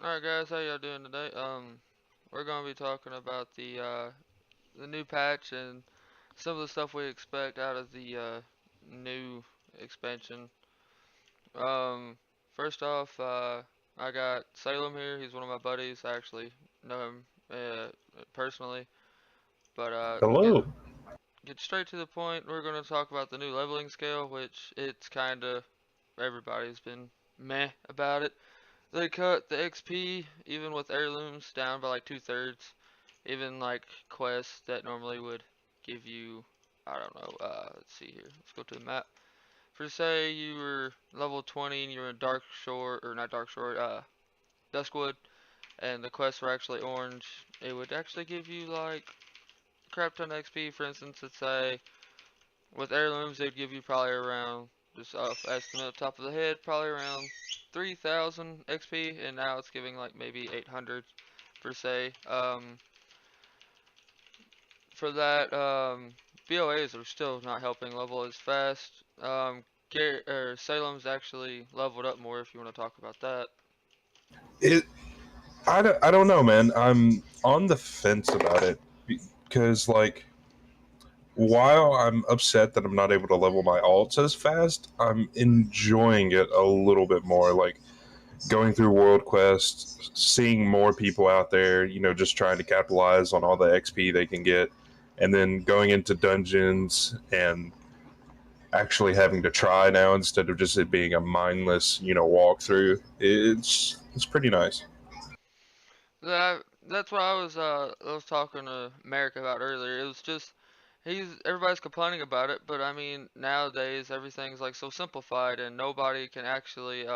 Alright guys, how y'all doing today? We're gonna be talking about the new patch and some of the stuff we expect out of the new expansion. Um, First off, I got Salem here. He's one of my buddies. I actually know him personally. But Hello. get straight to the point. We're gonna talk about the new leveling scale, which it's kinda everybody's been meh about it. They cut the XP, even with heirlooms, down by like 2/3. Even like quests that normally would give you, I don't know, let's see here. Let's go to the map. For say you were level 20 and you were in Dark Shore, or not Dark Shore, Duskwood, and the quests were actually orange, it would actually give you like a crap ton of XP. For instance, let's say with heirlooms, they'd give you probably around, just off estimate off the top of the head, probably around 3,000 XP, and now it's giving like maybe 800 per se. For that, BOAs are still not helping level as fast. Salem's actually leveled up more if you want to talk about that. It. I don't know, man. I'm on the fence about it because, like, while I'm upset that I'm not able to level my alts as fast, I'm enjoying it a little bit more. Like going through world quests, seeing more people out there, just trying to capitalize on all the XP they can get, and then going into dungeons and actually having to try now instead of just it being a mindless, walkthrough. It's pretty nice. That's what I was talking to Merrick about earlier. It was just everybody's complaining about it, but I mean nowadays everything's like so simplified and nobody can actually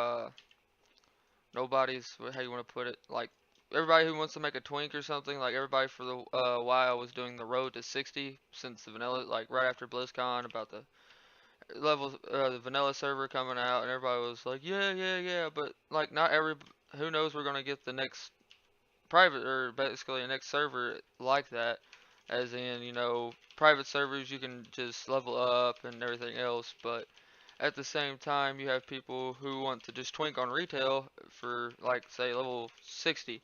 nobody's how you want to put it, like everybody who wants to make a twink or something, like everybody for the while was doing the road to 60 since the vanilla, like right after BlizzCon, about the levels, the vanilla server coming out, and everybody was like yeah, but like not every, who knows, we're gonna get the next private, or basically a next server like that, as in, private servers you can just level up and everything else, but at the same time you have people who want to just twink on retail for like say level 60.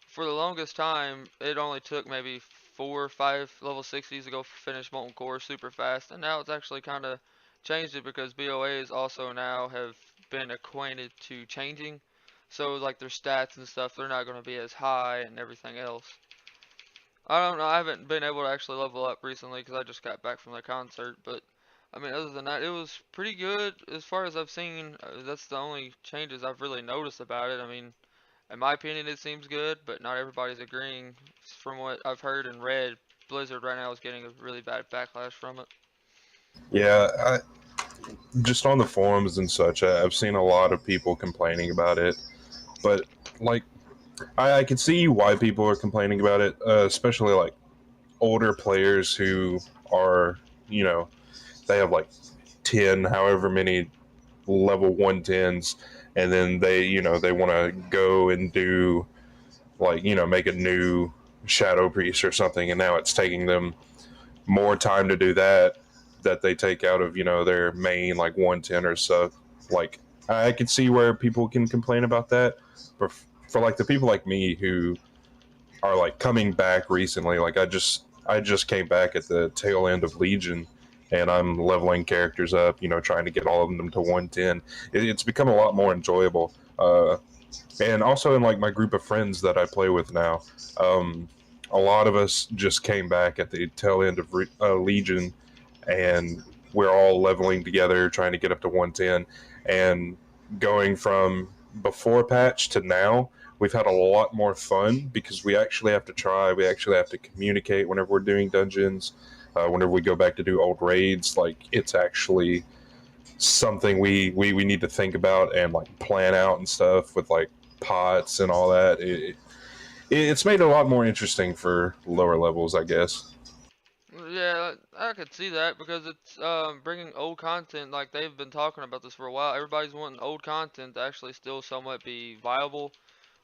For the longest time it only took maybe 4 or 5 level 60s to go finish molten core super fast, and now it's actually kind of changed it because BOAs also now have been acquainted to changing, so like their stats and stuff, they're not going to be as high and everything else. I don't know, I haven't been able to actually level up recently because I just got back from the concert, but I mean other than that it was pretty good as far as I've seen. That's the only changes I've really noticed about it. I mean, in my opinion it seems good, but not everybody's agreeing. From what I've heard and read, Blizzard right now is getting a really bad backlash from it. Yeah, just on the forums and such, I've seen a lot of people complaining about it. But like, I can see why people are complaining about it, especially like older players who are, you know, they have like 10, however many level 110s, and then they want to go and do like, make a new Shadow Priest or something, and now it's taking them more time to do that they take out of their main like 110 or so. Like I could see where people can complain about that, but for like the people like me who are like coming back recently, like I just came back at the tail end of Legion, and I'm leveling characters up, trying to get all of them to 110. It's become a lot more enjoyable. And also in like my group of friends that I play with now, um, a lot of us just came back at the tail end of Legion, and we're all leveling together, trying to get up to 110, and going from before patch to now. We've had a lot more fun because we actually have to try. We actually have to communicate whenever we're doing dungeons. Whenever we go back to do old raids, like it's actually something we need to think about and like plan out and stuff with like pots and all that. It's made it a lot more interesting for lower levels, I guess. Yeah, I could see that because it's bringing old content. Like they've been talking about this for a while. Everybody's wanting old content to actually still somewhat be viable,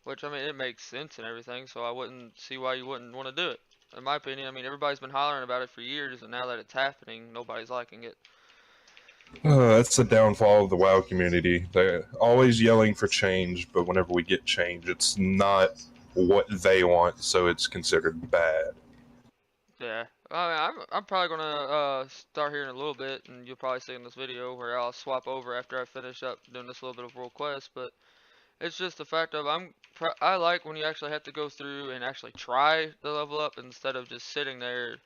which I mean it makes sense and everything. So I wouldn't see why you wouldn't want to do it. In my opinion, I mean everybody's been hollering about it for years, and now that it's happening, nobody's liking it. That's the downfall of the WoW community. They're always yelling for change, but whenever we get change, it's not what they want, so it's considered bad. Yeah, I'm probably gonna start here in a little bit, and you'll probably see in this video where I'll swap over after I finish up doing this little bit of world quest. But it's just the fact of I like when you actually have to go through and actually try to level up instead of just sitting there.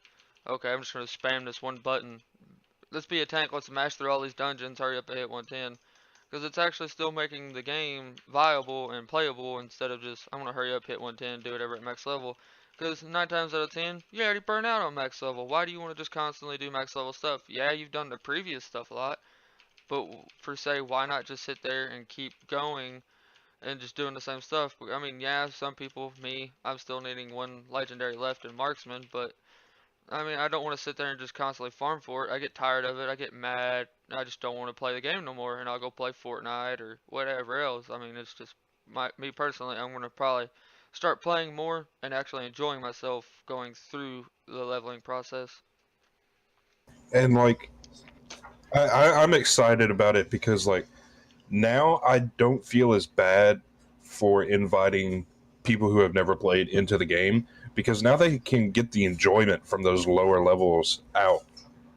Okay, I'm just gonna spam this one button. Let's be a tank. Let's mash through all these dungeons. Hurry up and hit 110. Because it's actually still making the game viable and playable instead of just I'm gonna hurry up, hit 110, do whatever at max level. Because 9 times out of 10, you already burn out on max level. Why do you want to just constantly do max level stuff? Yeah, you've done the previous stuff a lot, but for say, why not just sit there and keep going and just doing the same stuff? I mean, yeah, some people, me, I'm still needing one legendary left in marksman, but I mean, I don't want to sit there and just constantly farm for it. I get tired of it. I get mad. I just don't want to play the game no more, and I'll go play Fortnite or whatever else. I mean, it's just me personally. I'm gonna probably start playing more and actually enjoying myself going through the leveling process. And like, I'm excited about it because like now I don't feel as bad for inviting people who have never played into the game because now they can get the enjoyment from those lower levels out.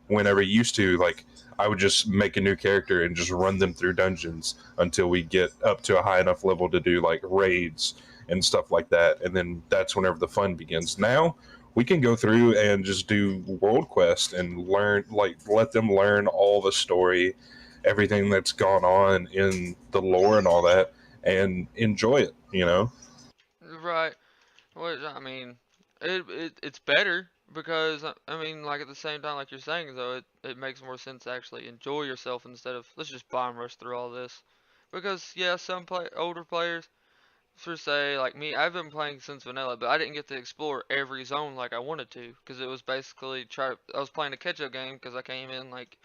Whenever used to, like, I would just make a new character and just run them through dungeons until we get up to a high enough level to do like raids and stuff like that, and then that's whenever the fun begins. Now we can go through and just do world quest and learn, like, let them learn all the story, everything that's gone on in the lore and all that, and enjoy it, you know. Right. Which I mean, it's better because I mean, like at the same time, like you're saying though, it makes more sense to actually enjoy yourself instead of let's just bomb rush through all this. Because yeah, some older players, for say like me, I've been playing since vanilla, but I didn't get to explore every zone like I wanted to because it was basically I was playing a catch-up game because I came in like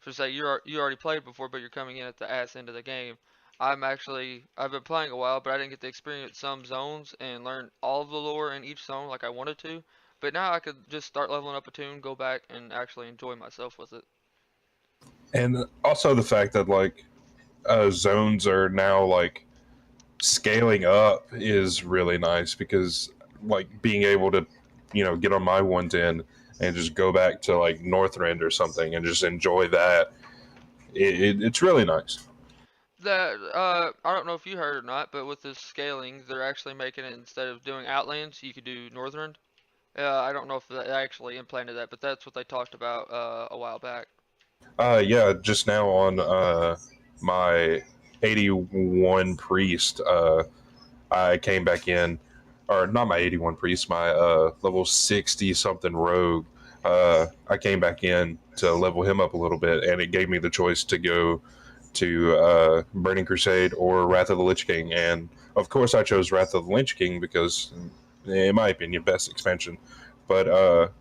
for say you already played before, but you're coming in at the ass end of the game. I've been playing a while, but I didn't get to experience some zones and learn all of the lore in each zone like I wanted to. But now I could just start leveling up a tune, go back and actually enjoy myself with it. And also the fact that like zones are now like scaling up is really nice because like being able to, you know, get on my 110 and just go back to like Northrend or something and just enjoy that. It's really nice. That I don't know if you heard or not, but with this scaling, they're actually making it instead of doing Outlands, you could do Northern. I don't know if they actually implanted that, but that's what they talked about a while back. Yeah, just now on my 81 priest, I came back in, or not my 81 priest, my level 60 something rogue. I came back in to level him up a little bit, and it gave me the choice to go to Burning Crusade or Wrath of the Lich King. And of course, I chose Wrath of the Lich King because, in my opinion, best expansion. But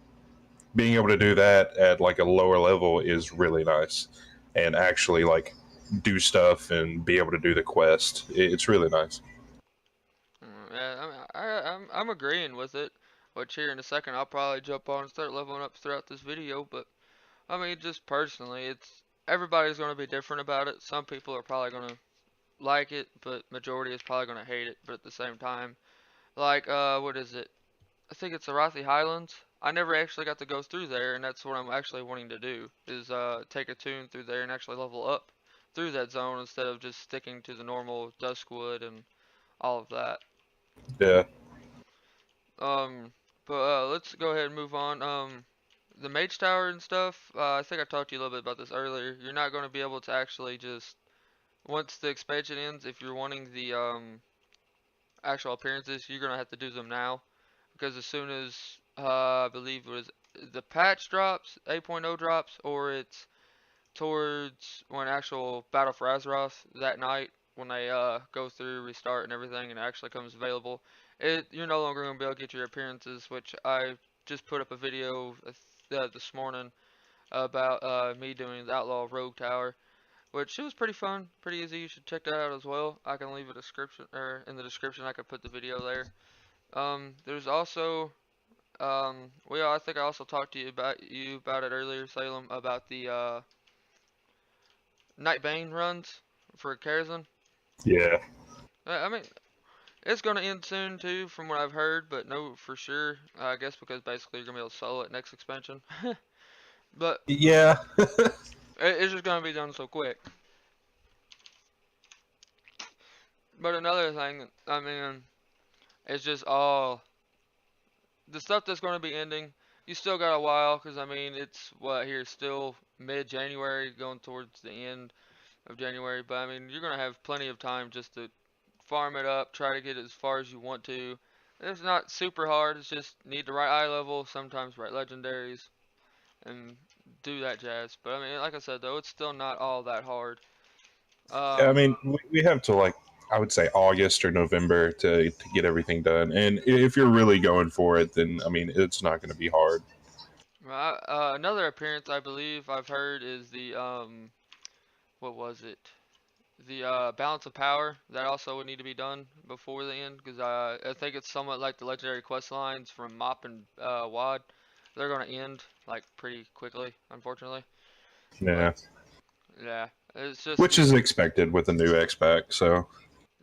being able to do that at like a lower level is really nice, and actually like do stuff and be able to do the quest. It's really nice. Yeah, I'm agreeing with it. Which here in a second I'll probably jump on and start leveling up throughout this video. But I mean, just personally, it's everybody's gonna be different about it. Some people are probably gonna like it, but majority is probably gonna hate it. But at the same time, like what is it? I think it's the Arathi Highlands. I never actually got to go through there, and that's what I'm actually wanting to do is take a tune through there and actually level up through that zone instead of just sticking to the normal Duskwood and all of that. Yeah. Um, but let's go ahead and move on. The Mage Tower and stuff. I think I talked to you a little bit about this earlier. You're not going to be able to actually just once the expansion ends, if you're wanting the actual appearances, you're gonna have to do them now because as soon as I believe it was the patch drops, 8.0 drops, or it's towards when actual Battle for Azeroth that night when they go through restart and everything and it actually comes available, you're no longer gonna be able to get your appearances, which I just put up a video this morning about me doing the Outlaw Rogue Tower, which it was pretty fun, pretty easy. You should check that out as well. I can leave a description or in the description I could put the video there. There's also well, I think I also talked to you about it earlier, Salem, about the Night Bane runs for Karazhan. Yeah. I mean, it's gonna end soon too, from what I've heard, but no for sure. I guess because basically you're gonna be able to solo it next expansion. But Yeah. it's just gonna be done so quick. But another thing, I mean, it's just all the stuff that's gonna be ending. You still got a while, cause I mean, it's what here still mid-January, going towards the end of January. But I mean, you're gonna have plenty of time just to farm it up, try to get it as far as you want to. It's not super hard. It's just need the right eye level, sometimes right legendaries, and do that jazz. But I mean, like I said though, it's still not all that hard. Yeah, I Um, mean, we have to like I would say August or November to get everything done. And if you're really going for it, then I mean, it's not going to be hard. another appearance I believe I've heard is the what was it? The balance of power that also would need to be done before the end because I think it's somewhat like the legendary quest lines from Mop and Wad. They're gonna end like pretty quickly, unfortunately. But Yeah, yeah, it's just which is expected with a new X pack. So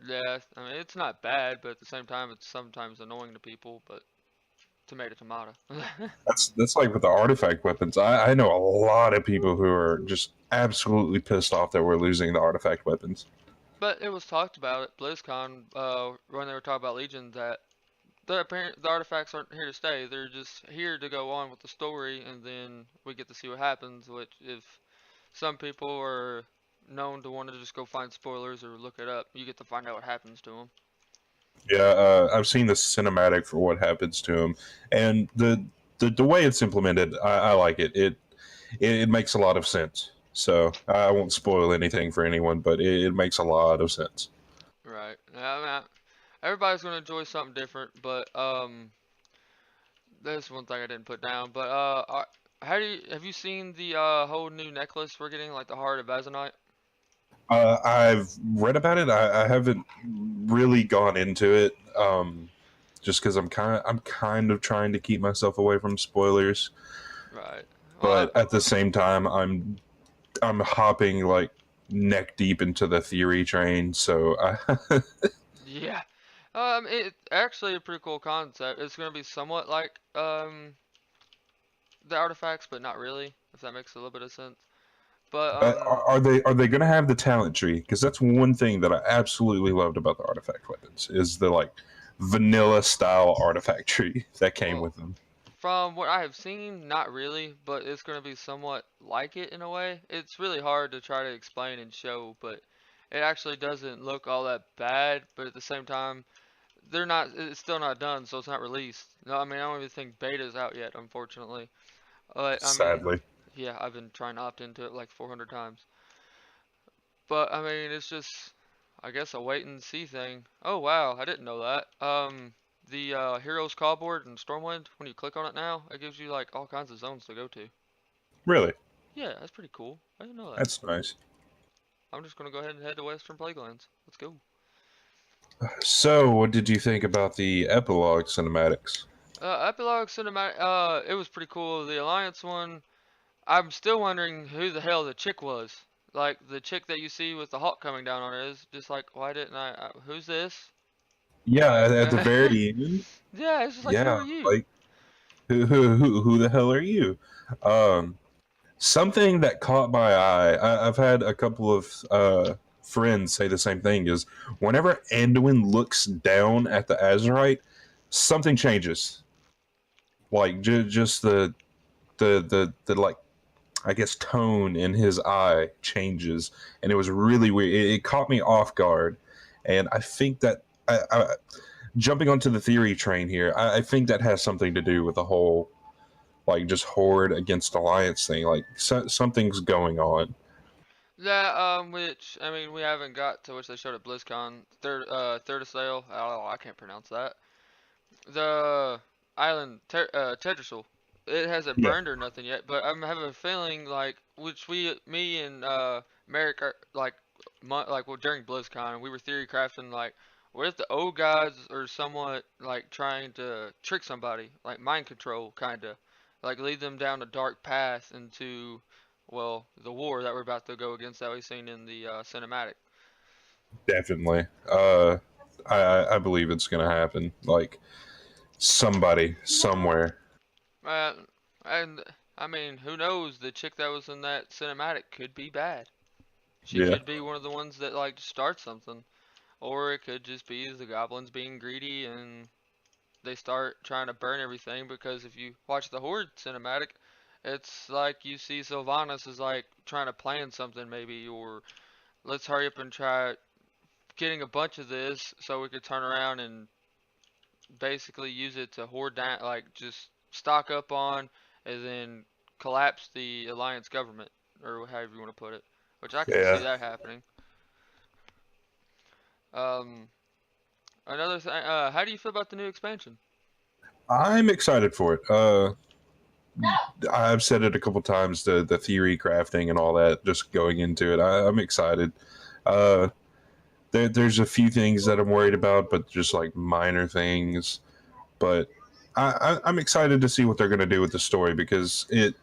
yeah. I mean, it's not bad, but at the same time, it's sometimes annoying to people. But tomato, tomato. that's like with the artifact weapons. I know a lot of people who are just absolutely pissed off that we're losing the artifact weapons. But it was talked about at BlizzCon when they were talking about Legion that the artifacts aren't here to stay. They're just here to go on with the story, and then we get to see what happens. Which, if some people are known to want to just go find spoilers or look it up, you get to find out what happens to them. Yeah, I've seen the cinematic for what happens to him, and the way it's implemented, I like it. It makes a lot of sense. So I won't spoil anything for anyone, but it makes a lot of sense. Right. I mean, everybody's gonna enjoy something different, but there's one thing I didn't put down. But how do you have you seen the whole new necklace we're getting, like the Heart of Azanite? I've read about it. I haven't really gone into it, just because I'm kind of trying to keep myself away from spoilers. Right. Well, But at the same time, I'm hopping like neck deep into the theory train. So I, yeah. It's actually a pretty cool concept. It's gonna be somewhat like the artifacts, but not really, if that makes a little bit of sense. But are they going to have the talent tree? Because that's one thing that I absolutely loved about the artifact weapons is the like vanilla style artifact tree that came well, with them. from what I have seen, not really, but it's gonna be somewhat like it in a way. It's really hard to try to explain and show, but it actually doesn't look all that bad. But at the same time, they're not. It's still not done, so it's not released. No, I mean I don't even think beta's out yet, unfortunately. But I mean, Sadly, yeah, I've been trying to opt into it like 400 times. But I mean, it's just, I guess a wait and see thing. Oh wow, I didn't know that. The Heroes Call board in Stormwind, when you click on it now, it gives you like all kinds of zones to go to. really, Yeah, that's pretty cool. I didn't know that. that's nice. I'm just gonna go ahead and head to Western Plaguelands. Let's go. So, what did you think about the epilogue cinematics? Epilogue Cinematic, it was pretty cool. The Alliance one, I'm still wondering who the hell the chick was. Like the chick that you see with the Hawk coming down on her is just like, why didn't who's this? Yeah, Like, at the very end. yeah, it's just like, who are Yeah, you? like who the hell are you? Um, Something that caught my eye. I've had a couple of friends say the same thing. Is whenever Anduin looks down at the Azerite, something changes. Like just the like I guess tone in his eye changes, and it was really weird. It caught me off guard, and I think that jumping onto the theory train here, I think that has something to do with the whole like just horde against alliance thing. Like something's going on. That which I mean we haven't got to which they showed at BlizzCon. Third of sale. Oh, I can't pronounce that. The island Tedrassil. It hasn't Yeah, burned or nothing yet, but I'm having a feeling like which me and Merrick are like like well, during BlizzCon we were theory crafting like what if the old gods are somewhat like trying to trick somebody like mind control kinda like lead them down a dark path into well, the war that we're about to go against that we've seen in the cinematic. Definitely. I believe it's gonna happen. Like somebody somewhere. Uh, and I mean, who knows? The chick that was in that cinematic could be bad. She Yeah. could be one of the ones that like start something, or it could just be the goblins being greedy and they start trying to burn everything. Because if you watch the Horde cinematic, it's like you see Sylvanas is like trying to plan something maybe, or let's hurry up and try getting a bunch of this so we could turn around and basically use it to hoard down, like just stock up on, and then collapse the alliance government, or however you want to put it. Which I could see Yeah. that happening. Um, Another thing, how do you feel about the new expansion? I'm excited for it. I've said it a couple times. The theory crafting and all that, just going into it. I'm excited. Uh, there's a few things that I'm worried about, but just like minor things. But I'm excited to see what they're gonna do with the story because it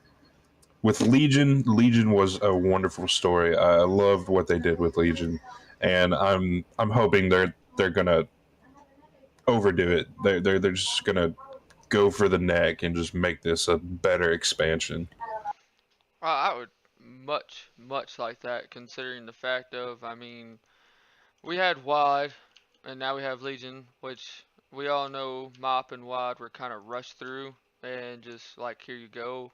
with Legion. Legion was a wonderful story. I loved what they did with Legion, and I'm hoping they're gonna overdo it. They're just gonna go for the neck and just make this a better expansion. I would much like that, considering the fact of, I mean, we had WAD, and now we have Legion, which we all know MOP and WAD were kind of rushed through, and just like, here you go.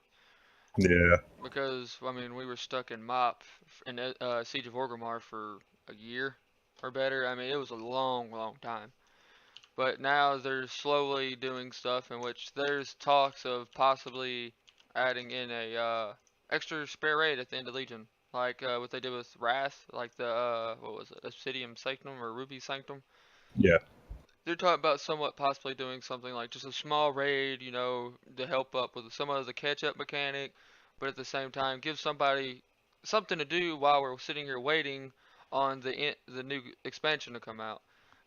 Yeah, Because, I mean, we were stuck in MOP in Siege of Orgrimmar for a year or better. I mean, it was a long time. But now they're slowly doing stuff in which there's talks of possibly adding in a extra spare raid at the end of Legion, like what they did with Wrath, like the what was it, Obsidian Sanctum or Ruby Sanctum. yeah, They're talking about somewhat possibly doing something like just a small raid, you know, to help up with some of the catch-up mechanic, but at the same time give somebody something to do while we're sitting here waiting on the new expansion to come out.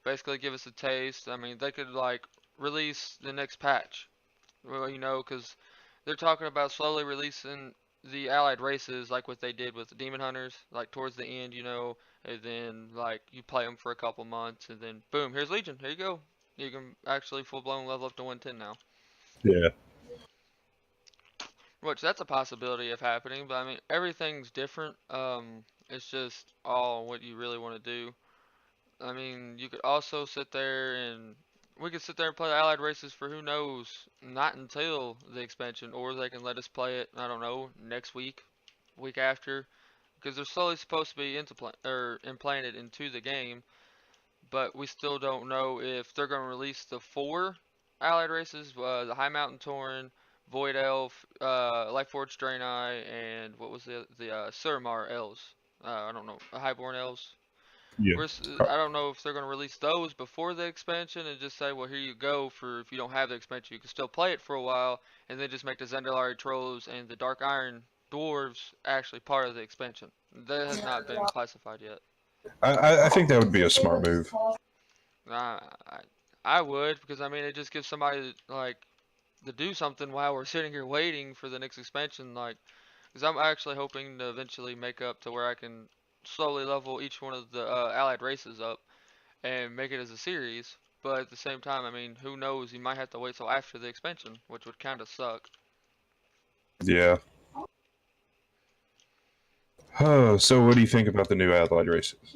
Basically, give us a taste. I mean, they could like release the next patch, well, you know, because they're talking about slowly releasing the allied races, like what they did with the demon hunters, like towards the end, you know, and then like you play them for a couple months, and then boom, here's Legion. Here you go. You can actually full blown level up to 110 now. yeah, Which that's a possibility of happening, but I mean everything's different. It's just all what you really want to do. I mean, you could also sit there and we could sit there and play the allied races for who knows, not until the expansion, or they can let us play it. I don't know, next week, week after, because they're slowly supposed to be implanted into the game. But we still don't know if they're going to release the four allied races: the High Mountain Tauren, Void Elf, Lightforged Draenei, and what was the Suramar Elves? I don't know, Highborn Elves. yeah. I don't know if they're going to release those before the expansion and just say, well, here you go. For if you don't have the expansion, you can still play it for a while, and then just make the Zendalari Trolls and the Dark Iron Dwarves actually part of the expansion. That has not been classified yet. I think that would be a smart move. I, I I would, because I mean it just gives somebody like to do something while we're sitting here waiting for the next expansion. Like, because I'm actually hoping to eventually make up to where I can slowly level each one of the allied races up and make it as a series. But at the same time, I mean, who knows? You might have to wait till after the expansion, which would kind of suck. Yeah. So what do you think about the new allied races?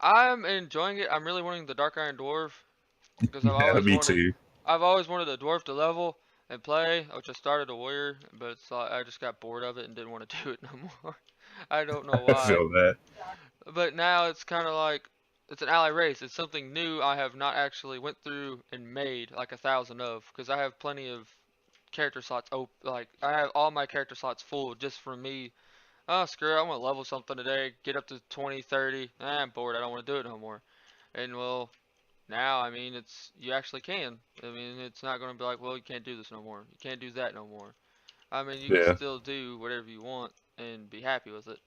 I'm enjoying it. I'm really wanting the Dark Iron Dwarf because Yeah, me too. I've always wanted a dwarf to level and play, which I started a warrior, but it's like I just got bored of it and didn't want to do it no more. I don't know I why. feel that. But now it's kind of like it's an ally race. It's something new I have not actually went through and made like 1,000 of, because I have plenty of character slots like I have all my character slots full just for me. Oh, screw it, I want to level something today, get up to 20, 30. I'm bored, I don't want to do it no more. And well, now, I mean, you actually can. I mean, it's not going to be like, well, you can't do this no more. You can't do that no more. I mean, you can Yeah, still do whatever you want and be happy with it.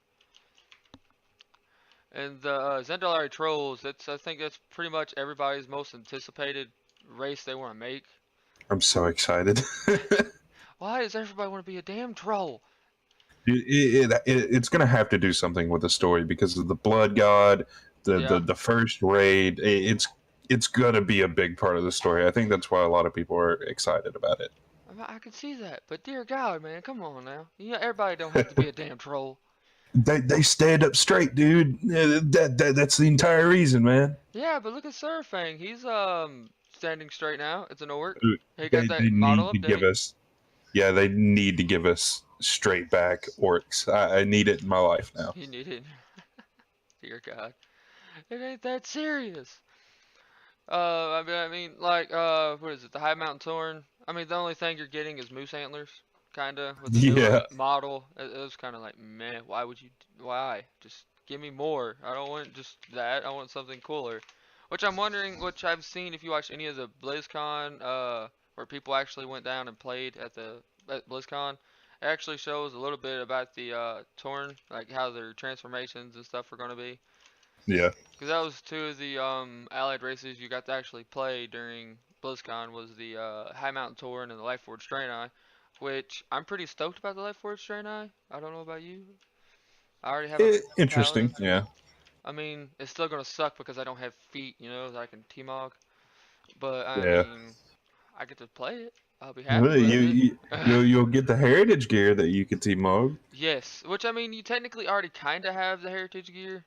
And the Zendalari Trolls, I think that's pretty much everybody's most anticipated race they want to make. I'm so excited. Why does everybody want to be a damn troll? It's gonna have to do something with the story because of the blood god, Yeah, the first raid. It's gonna be a big part of the story. I think that's why a lot of people are excited about I can see that. But dear God, man, come on now. You know, everybody don't have to be a damn troll. they stand up straight, dude. That's the entire reason, man. Yeah, but look at Surfang. He's standing straight now. It's an orc. He got They that model need to give update. us, yeah, they need to give us straight back orcs. I need it in my life now. He needed. Dear God, it ain't that serious. Like, what is it? The High Mountain Torn. I mean, the only thing you're getting is moose antlers, kinda, with the new Yeah, model. It was kind of like, man, why would you? Why? Just give me more. I don't want just that. I want something cooler. Which I'm wondering, which I've seen if you watch any of the BlizzCon, where people actually went down and played at BlizzCon. It actually shows a little bit about the Torn, like how their transformations and stuff are gonna be. yeah. Because that was two of the allied races you got to actually play during BlizzCon was the High Mountain Tauren and the Lightforged Draenei, which I'm pretty stoked about the Lightforged Draenei. I don't know about you. I already have a Interesting. paladin. Yeah. I mean, it's still gonna suck because I don't have feet, that I can T-Mog. But I Yeah. mean, I get to play it. I'll be happy Well, with it. you'll get the heritage gear that you can team. Yes, which I mean, you technically already kind of have the heritage gear.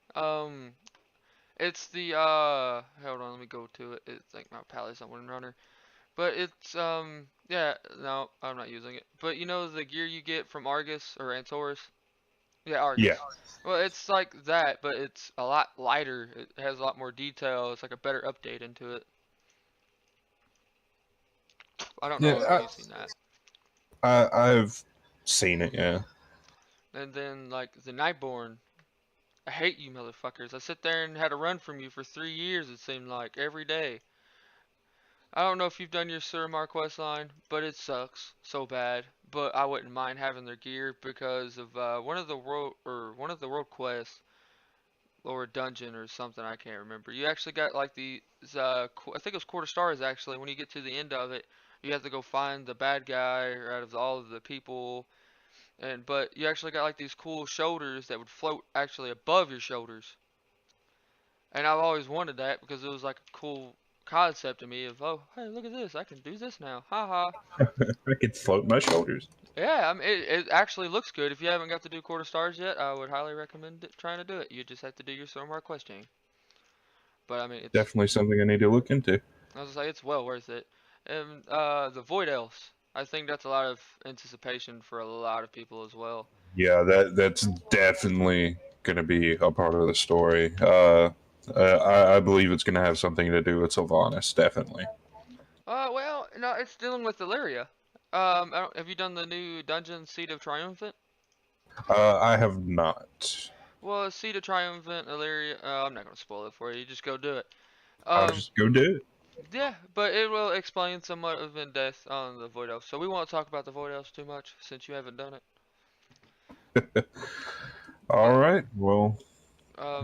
It's the hold on, let me go to it. It's like my paladin's not one runner. But it's yeah, no, I'm not using it. But you know the gear you get from Argus or Antorus? Yeah, Yeah. Argus. Well, it's like that, but it's a lot lighter. It has a lot more detail. It's like a better update into it. I don't know if Yeah. you've seen that. I've seen it. Yeah. And then like the Nightborn. I hate you motherfuckers. I sit there and had to run from you for 3 years it seemed like every day. I don't know if you've done your Suramar quest line, but it sucks so bad. But I wouldn't mind having their gear because of one of the world quests or dungeon or something I can't remember. You actually got like I think it was quarter stars actually. When you get to the end of it, you have to go find the bad guy out of all of the people. But you actually got like these cool shoulders that would float actually above your shoulders. And I've always wanted that because it was like a cool concept to me of, oh, hey, look at this, I can do this now, haha. I could float my shoulders. Yeah, I mean, it actually looks good. If you haven't got to do quarter stars yet, I would highly recommend trying to do it. You just have to do your Stormheart questing. But I mean, Definitely something I need to look into. I was like, it's well worth it. And the Void Elves, I think that's a lot of anticipation for a lot of people as well. Yeah, that's definitely going to be a part of the story. I believe it's going to have something to do with Sylvanas. Definitely. Well, no, it's dealing with Illyria. Have you done the new dungeon Seat of Triumphant? I have not. Well, Seat of Triumphant, Illyria. I'm not gonna spoil it for you. You just go do it. I'll Um, just go do yeah, but it will explain somewhat of in depth on the Void Elves. So we won't talk about the Void Elves too much since you haven't done it. it. All But right. Well,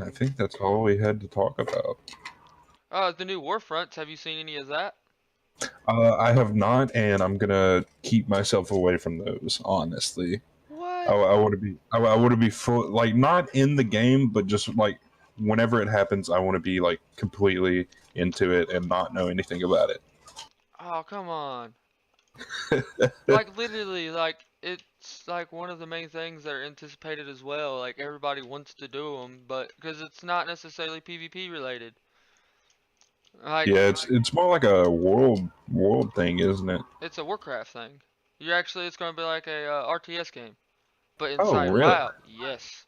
I um, think that's all we had to talk about. the new Warfronts. Have you seen any of that? I have not, and I'm gonna keep myself away from those. Honestly, What? I want to be. I want to be full, like not in the game, but just like whenever it happens, I want to be like completely into it and not know anything about Oh, come on. it. Like literally, like it's like one of the main things that are anticipated as well. Like everybody wants to do them, but because it's not necessarily PvP related. Like Yeah, it's more like a world thing, isn't it? it's a Warcraft thing. It's gonna be like a RTS game, but Oh, inside really? WoW. Yes.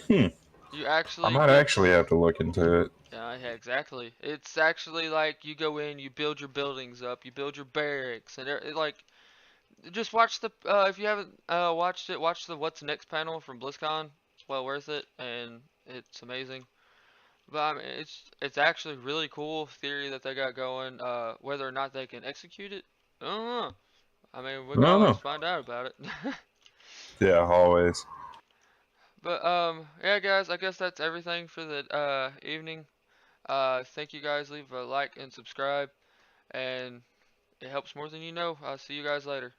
Hmm. You I actually might get. actually have to look into it. Yeah, exactly. It's actually like you go in, you build your buildings up, you build your barracks, and like just watch the if you haven't watched it, watch the What's Next panel from BlizzCon. It's well worth it, and it's amazing. But I mean, it's actually really cool theory that they got going. Whether or not they can execute it, I don't know. I mean, we I can don't always know. find out about it. Yeah, always. But yeah, guys, I guess that's everything for the evening. Thank you guys. Leave a like and subscribe, and it helps more than you know. I'll see you guys later.